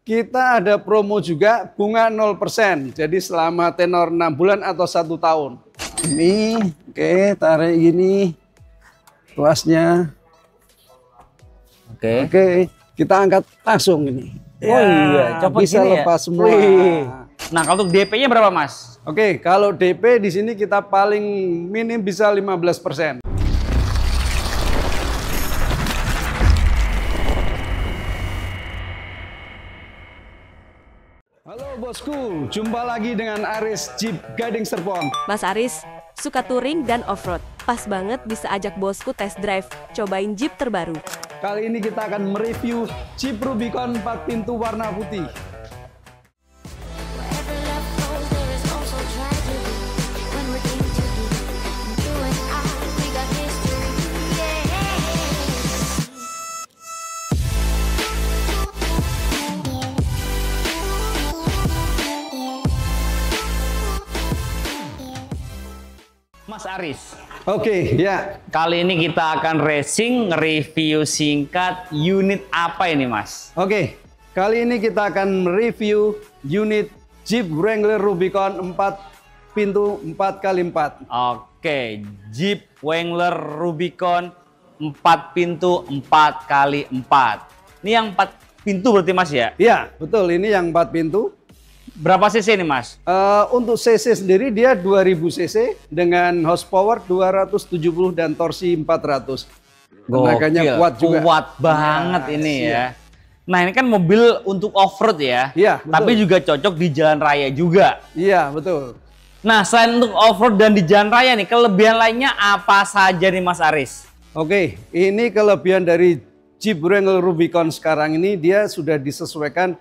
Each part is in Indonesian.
kita ada promo juga bunga 0%. Jadi selama tenor 6 bulan atau 1 tahun. Ini, oke, tarik gini tuasnya. Oke, kita angkat langsung ini. Oh iya, coba bisa gini lepas ya? semua. Wih. Nah, kalau untuk DP-nya berapa, Mas? Oke, kalau DP di sini kita paling minim bisa 15%. Halo bosku, jumpa lagi dengan Aris Jeep Gading Serpong. Mas Aris, suka touring dan off-road. Pas banget bisa ajak bosku test drive, cobain Jeep terbaru. Kali ini kita akan mereview Jeep Rubicon 4 pintu warna putih. Mas Aris. Oke, ya. Kali ini kita akan racing review singkat unit apa ini, Mas? Oke, kali ini kita akan mereview unit Jeep Wrangler Rubicon 4 pintu 4x4. Oke, Jeep Wrangler Rubicon 4 pintu 4x4. Ini yang 4 pintu berarti, Mas ya? Iya, betul. Ini yang 4 pintu. Berapa cc ini, Mas? Untuk cc sendiri dia 2000 cc dengan horsepower 270 dan torsi 400. Tenaganya kuat juga. Kuat banget Nah, ini iya. ya. Nah, ini kan mobil untuk off-road ya. Iya, betul. Tapi juga cocok di jalan raya juga. Iya, betul. Nah, selain untuk off-road dan di jalan raya nih, kelebihan lainnya apa saja nih, Mas Aris? Oke, ini kelebihan dari Jeep Wrangler Rubicon sekarang ini, dia sudah disesuaikan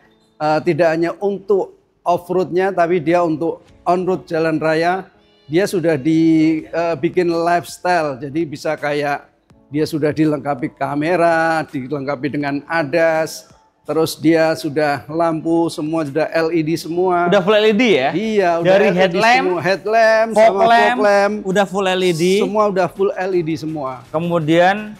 tidak hanya untuk off-roadnya, tapi dia untuk on-road jalan raya. Dia sudah dibikin lifestyle, jadi bisa kayak dia sudah dilengkapi kamera, dilengkapi dengan ADAS, terus dia sudah lampu semua sudah LED semua. Udah full LED ya? Iya, udah dari LED headlamp, semua. Headlamp, fog sama lamp, fog lamp, udah full LED. semua udah full LED semua. Kemudian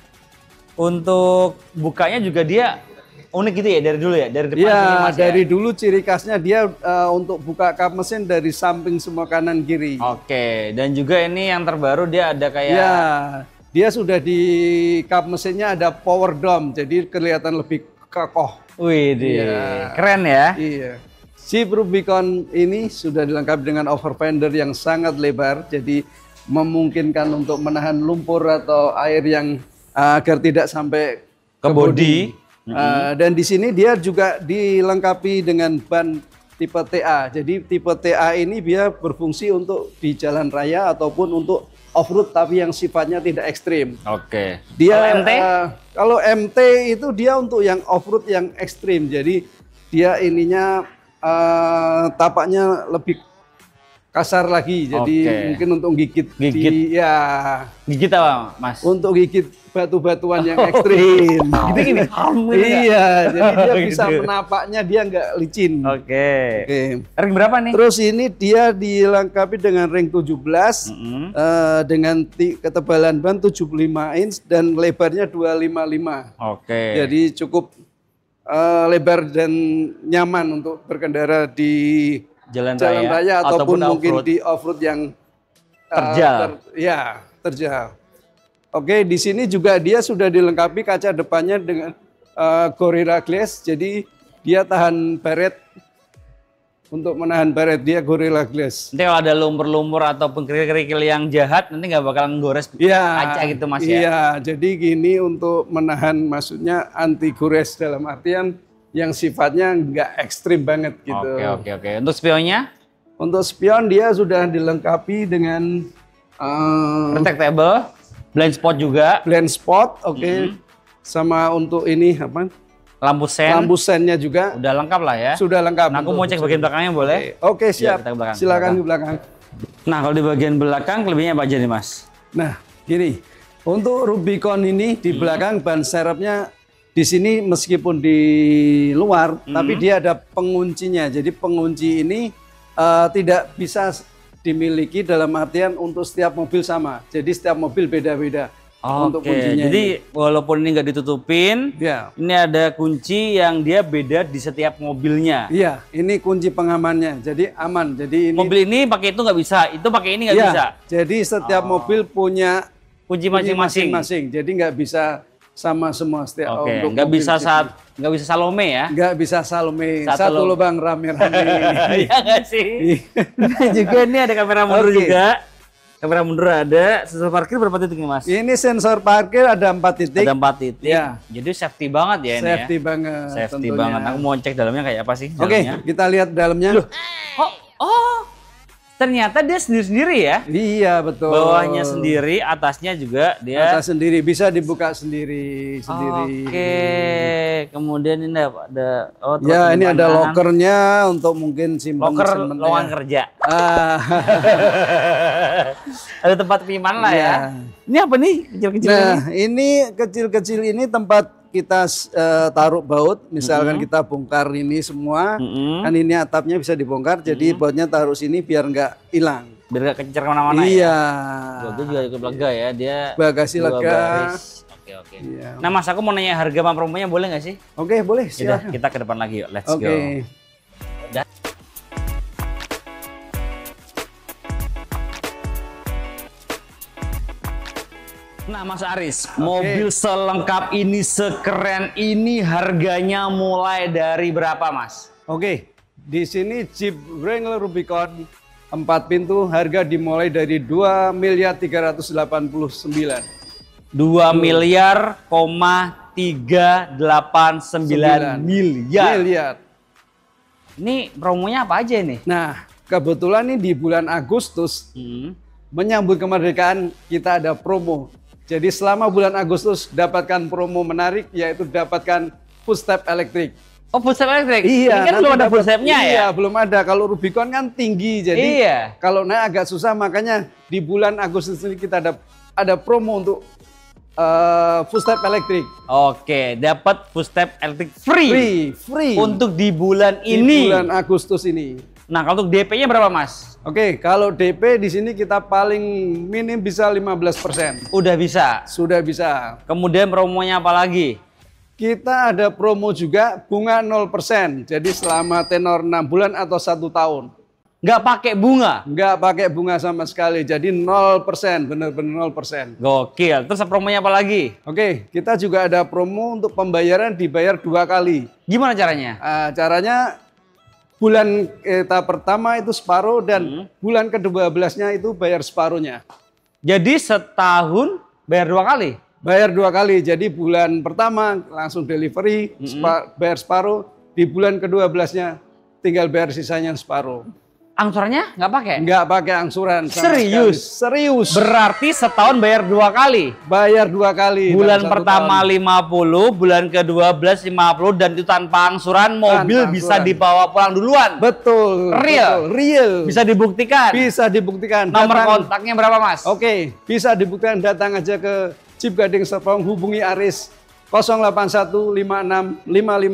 untuk bukanya juga dia unik gitu ya dari dulu ya, dari depan Ya, sini, Mas, dari ya? dulu ciri khasnya dia untuk buka kap mesin dari samping semua kanan kiri. Oke, dan juga ini yang terbaru dia ada kayak Ya, dia sudah di kap mesinnya ada power dome, jadi kelihatan lebih kokoh. wih, Iya. keren ya. Iya. Jeep Rubicon ini sudah dilengkapi dengan overfender yang sangat lebar, jadi memungkinkan untuk menahan lumpur atau air yang agar tidak sampai Ke bodi. Dan di sini dia juga dilengkapi dengan ban tipe TA. Jadi tipe TA ini dia berfungsi untuk di jalan raya ataupun untuk off-road tapi yang sifatnya tidak ekstrim. Oke. Dia Kalau MT? Kalau MT itu dia untuk yang off-road yang ekstrim. Jadi dia ininya tapaknya lebih kasar lagi. Jadi Oke. mungkin untuk gigit. Gigit. Ya, Gigit apa, Mas? untuk gigit batu-batuan yang ekstrim. Gitu gini. Iya, jadi dia bisa Gitu. menapaknya dia nggak licin. Oke. Oke. Ring berapa nih? Terus ini dia dilengkapi dengan ring 17 dengan ketebalan ban 75 inch dan lebarnya 255. Oke. Jadi cukup lebar dan nyaman untuk berkendara di Jalan raya ataupun mungkin off-road. di off-road yang Terjal. terjal. Oke, di sini juga dia sudah dilengkapi kaca depannya dengan Gorilla Glass. Jadi dia tahan baret. Untuk menahan baret dia Gorilla Glass. Nanti kalau ada lumpur-lumpur ataupun kerikil-kerikil yang jahat, nanti nggak bakalan gores kaca gitu, Mas ya? Iya, jadi gini untuk menahan, maksudnya anti gores dalam artian yang sifatnya nggak ekstrim banget gitu. Oke. Untuk spionnya? Untuk spion dia sudah dilengkapi dengan Retractable, blind spot juga, blind spot, oke. Sama untuk ini apa? lampu sen, Lampu sennya juga udah lengkap lah ya. sudah lengkap. Nah, aku mau cek bagian belakangnya boleh? Oke, siap. kita ke belakang. Silakan ke belakang. Nah, kalau di bagian belakang kelebihannya apa aja nih, Mas? Nah, gini. Untuk Rubicon ini di belakang ban serepnya di sini meskipun di luar, tapi dia ada penguncinya. Jadi pengunci ini tidak bisa dimiliki dalam artian untuk setiap mobil sama. Jadi setiap mobil beda-beda. untuk Oke, kuncinya. jadi walaupun ini nggak ditutupin, Ya. ini ada kunci yang dia beda di setiap mobilnya. Iya, ini kunci pengamannya. Jadi aman. Jadi ini Mobil ini pakai itu nggak bisa, itu pakai ini nggak Iya, bisa. Jadi setiap mobil punya Kunci masing-masing. Jadi nggak bisa sama semua setiap Oke, untuk nggak mobil bisa Jeep. nggak bisa Salome ya? Nggak bisa Salome. Satu Satu lubang. lubang rame-rame. Iya nggak sih? Nah, juga ini ada kamera mundur Oke. juga. Kamera mundur ada. Sensor parkir berapa titik nih Mas? Ini sensor parkir ada 4 titik. Ada 4 titik. Ya. Jadi safety banget ya ini Safety ya. banget. Safety tentunya. banget. Aku mau cek dalamnya kayak apa sih? Oke, dalamnya. kita lihat dalamnya. Oh, ternyata dia sendiri-sendiri ya. Iya, betul. Bawahnya sendiri, atasnya juga dia. Atas sendiri, bisa dibuka sendiri. Oke, kemudian ini ada Ya, ini ada penyimpanan. lokernya untuk mungkin simpan Loker sementara. lowongan kerja. Ah. Ada tempat penyimpanan lah ya. Iya. Ini apa nih kecil-kecil ini? Nah, ini kecil-kecil ini tempat kita taruh baut. Misalkan kita bongkar ini semua, Mm-mm. kan ini atapnya bisa dibongkar, jadi bautnya taruh sini biar nggak hilang. Biar gak kecer kemana-mana ya. Iya. Gue juga cukup lega ya, dia Bagasi dua lega. baris. Oke. Iya. Nah Mas, aku mau nanya harga sama promonya boleh nggak sih? Oke, boleh. Yaudah, Silakan. kita ke depan lagi yuk, let's Oke. go. Nah Mas Aris, mobil selengkap ini, sekeren ini, harganya mulai dari berapa Mas? Oke. Di sini Jeep Wrangler Rubicon 4 pintu harga dimulai dari 2.389. 2 miliar, 389 miliar. Miliar. Ini promonya apa aja nih? Nah, kebetulan nih di bulan Agustus menyambut kemerdekaan kita ada promo. Jadi selama bulan Agustus dapatkan promo menarik, yaitu dapatkan footstep elektrik. Oh, footstep elektrik? Iya, Ini kan nanti belum ada dapat- footstepnya ya? Iya, belum ada. Kalau Rubicon kan tinggi, jadi Iya. kalau naik agak susah. Makanya di bulan Agustus ini kita ada promo untuk footstep elektrik. Oke, dapat footstep elektrik free, Free. untuk di bulan di ini. bulan Agustus ini. Nah, kalau untuk DP-nya berapa, Mas? Oke, kalau DP di sini kita paling minim bisa 15%. Udah bisa. Sudah bisa. Kemudian promonya apa lagi? Kita ada promo juga bunga 0%. Jadi selama tenor 6 bulan atau 1 tahun. Nggak pakai bunga. Nggak pakai bunga sama sekali. Jadi 0%, benar-benar 0%. Gokil. Terus promonya apa lagi? Oke, kita juga ada promo untuk pembayaran dibayar 2 kali. Gimana caranya? Caranya bulan kita pertama itu separuh dan bulan ke-12-nya itu bayar separuhnya. Jadi setahun bayar 2 kali? Bayar 2 kali. Jadi bulan pertama langsung delivery, bayar separuh. Di bulan ke-12-nya tinggal bayar sisanya separuh. Angsurannya nggak pakai? Nggak pakai angsuran. sama Serius? sekali. Serius. Berarti setahun bayar 2 kali? Bayar 2 kali. Bulan dalam 1 pertama tahun. 50, bulan ke-12 50, dan itu tanpa angsuran, mobil Tanpa bisa angsuran. dibawa pulang duluan. Betul. Real? Betul, real. Bisa dibuktikan. Bisa dibuktikan. Nomor Datang- kontaknya berapa, Mas? Oke, bisa dibuktikan, datang aja ke Jeep Gading Serpong, hubungi Aris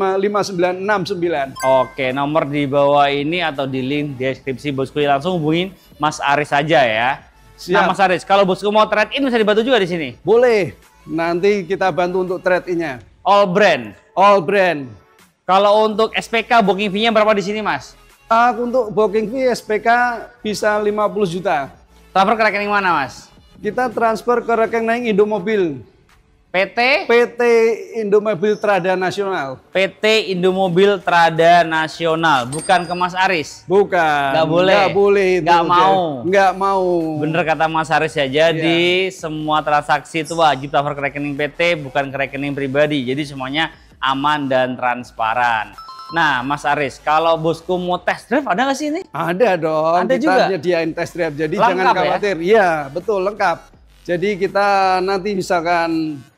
08156555969. Oke, nomor di bawah ini atau di link deskripsi bosku, langsung hubungin Mas Aris saja ya. Siap. Nah, Mas Aris, kalau bosku mau trade in bisa dibantu juga di sini. Boleh, nanti kita bantu untuk trade-in-nya. All brand. All brand. Kalau untuk SPK booking fee-nya berapa di sini, Mas? Untuk booking fee SPK bisa 50 juta. Transfer ke rekening mana, Mas? Kita transfer ke rekening Indomobil. PT PT Indomobil Trada Nasional. PT Indomobil Trada Nasional, bukan ke Mas Aris. Bukan. Nggak boleh. Nggak boleh. itu. Nggak mau. Nggak mau. Bener kata Mas Aris ya, jadi semua transaksi itu wajib transfer ke rekening PT, bukan ke rekening pribadi. Jadi semuanya aman dan transparan. Nah, Mas Aris, kalau bosku mau test drive ada nggak sih ini? Ada dong. Ada kita juga? nyediain test drive. Jadi Lengkap jangan ya? khawatir. Iya, betul lengkap. Jadi kita nanti misalkan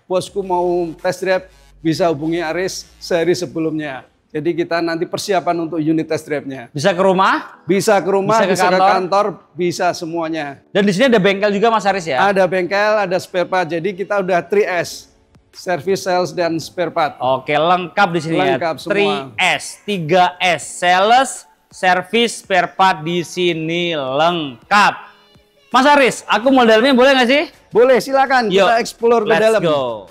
bosku mau test drive bisa hubungi Aris sehari sebelumnya. Jadi kita nanti persiapan untuk unit test drive-nya. Bisa ke rumah, Bisa ke rumah, Bisa ke bisa ke kantor? kantor, bisa semuanya. dan di sini ada bengkel juga Mas Aris ya? Ada bengkel, ada spare part. Jadi kita udah 3S. Service, sales, dan spare part. Oke, lengkap di sini Lengkap ya. semua. 3S, sales, service, spare part di sini lengkap. Mas Aris, aku mau dalamnya boleh nggak sih? Boleh, silakan Yuk, kita explore ke let's dalam. go.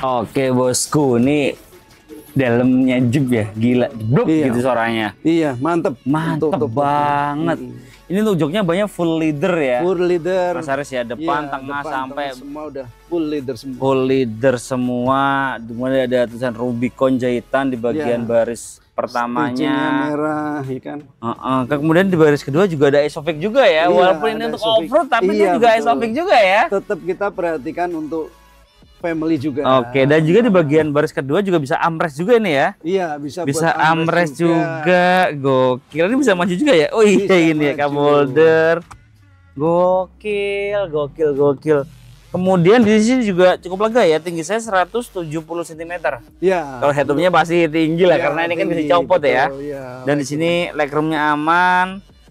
Oke bosku, ini dalamnya Jeep ya, gila, bluk Iya. gitu suaranya. Iya, mantep. Mantep Tuh. banget. Ini tuh joknya banyak full leather ya. Full leather. Mas Aris ya, depan, Iya, tengah, depan, sampai tengah semua udah full leather semua. full leather semua. Kemudian ada tulisan Rubicon jahitan di bagian Iya. baris Stitchingnya pertamanya. merah, ya kan? Kemudian di baris kedua juga ada Isofix juga ya. Iya, Walaupun ini ada untuk Isofix. off-road, tapi Iya, dia juga betul. Isofix juga ya. Tetap kita perhatikan untuk family juga. Oke, dan juga di bagian baris kedua juga bisa armrest juga ini ya. Iya, bisa Bisa buat armrest juga. Gokil. Ini bisa maju juga ya. Oh iya Bisa ini ya, cup maju. holder. Gokil, gokil, gokil. Kemudian di sini juga cukup lega ya, tinggi saya 170 cm. Iya. Kalau headroomnya pasti tinggi lah, Iya, karena ini kan bisa tinggi, dicopot ya. betul, iya. Dan di sini legroomnya aman.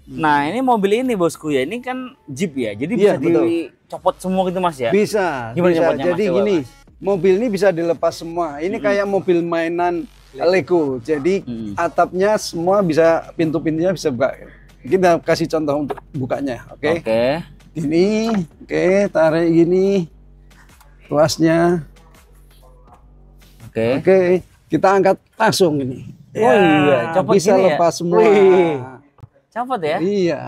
Nah ini mobil ini bosku ya, ini kan Jeep ya, jadi bisa Iya, betul. dicopot semua gitu mas ya. Bisa, Gimana bisa. copotnya, Mas? Jadi Coba, gini, Mas. mobil ini bisa dilepas semua. Ini kayak mobil mainan Lego. Jadi atapnya semua bisa, pintu-pintunya bisa buka. Kita kasih contoh untuk bukanya, oke? Oke. Ini, oke, tarik gini, tuasnya, Oke. oke. Kita angkat langsung ini. Oh iya, copot bisa gini ya? lepas semua. Wih. Copot ya? Iya.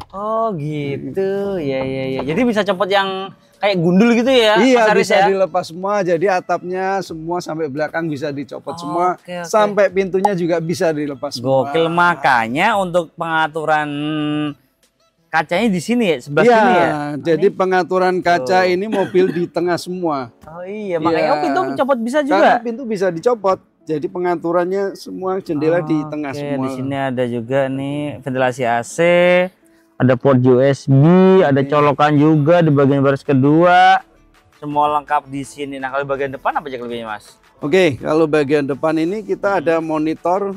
Oh gitu, ya ya ya. Jadi bisa copot yang kayak gundul gitu ya, Iya, Mas Aris bisa ya? dilepas semua. Jadi atapnya semua sampai belakang bisa dicopot semua. oke, oke. Sampai pintunya juga bisa dilepas semua. Gokil, makanya untuk pengaturan kacanya di sini ya, sebelah Iya, sini ya. jadi pengaturan kaca ini mobil di tengah semua. Oh iya, makanya Iya. pintu copot bisa Karena juga. pintu bisa dicopot. Jadi pengaturannya semua jendela di tengah Oke, semua. di sini ada juga nih ventilasi AC, ada port USB, ada colokan juga di bagian baris kedua. Semua lengkap di sini. Nah, kalau bagian depan apa aja kelebihannya, Mas? Oke, kalau bagian depan ini kita ada monitor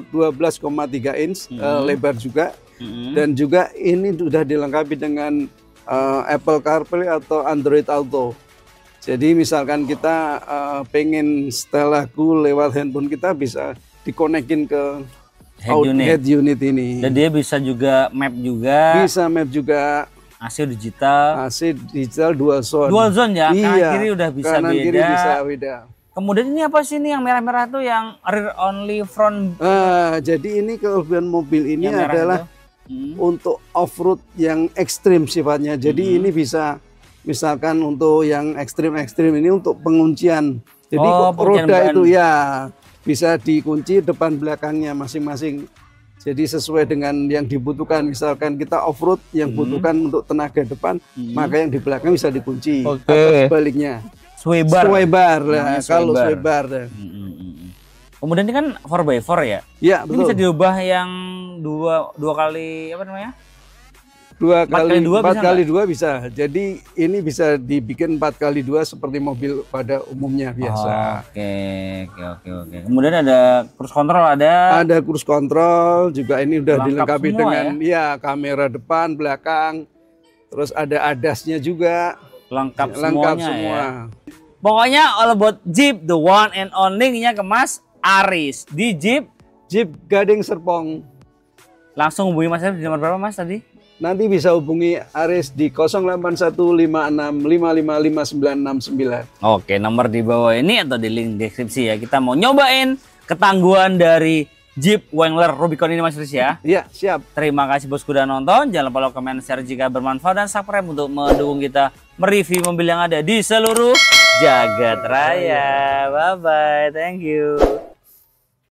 12,3 inch lebar juga. Dan juga ini sudah dilengkapi dengan Apple CarPlay atau Android Auto. Jadi misalkan kita pengen setel lagu lewat handphone kita bisa dikonekin ke head unit ini. Dan dia bisa juga map juga, Bisa map juga, AC digital. AC digital dual zone. Dual zone ya, kanan Iya, kiri udah bisa kanan beda. kiri bisa beda. Kemudian ini apa sih nih yang merah-merah tuh yang rear only front Jadi ini kelebihan mobil ini yang merah adalah itu? Hmm. untuk off-road yang ekstrim sifatnya. Jadi ini bisa misalkan untuk yang ekstrim-ekstrim ini untuk penguncian. Jadi Oh, penguncian roda ban. itu ya bisa dikunci depan belakangnya masing-masing. Jadi sesuai dengan yang dibutuhkan. Misalkan kita off-road yang butuhkan untuk tenaga depan, maka yang di belakang bisa dikunci. Oke. Atau sebaliknya. sway bar. Sway bar. Nah, Namanya kalau sway sway bar. Kemudian ini kan 4x4 ya. Ya, Ini bisa betul. diubah yang dua kali apa namanya? Empat kali dua bisa kali dua bisa. Jadi ini bisa dibikin 4 kali 2 seperti mobil pada umumnya biasa. Oke. Kemudian ada cruise control ada. Ada cruise control juga, ini udah Lengkap dilengkapi semua dengan ya kamera depan, belakang. Terus ada ADAS-nya juga. Lengkap Lengkap semuanya semua. ya. Pokoknya all about Jeep, the one and only-nya ke Mas Aris di Jeep. Jeep Gading Serpong. Langsung hubungi Mas Aris di nomor berapa Mas tadi? Nanti bisa hubungi Aris di 081565555969. Oke, nomor di bawah ini atau di link deskripsi ya. Kita mau nyobain ketangguhan dari Jeep Wrangler Rubicon ini Mas Aris ya. Iya, siap. Terima kasih bosku udah nonton. Jangan lupa like, comment, share jika bermanfaat dan subscribe untuk mendukung kita mereview mobil yang ada di seluruh jagat raya. Bye bye, thank you.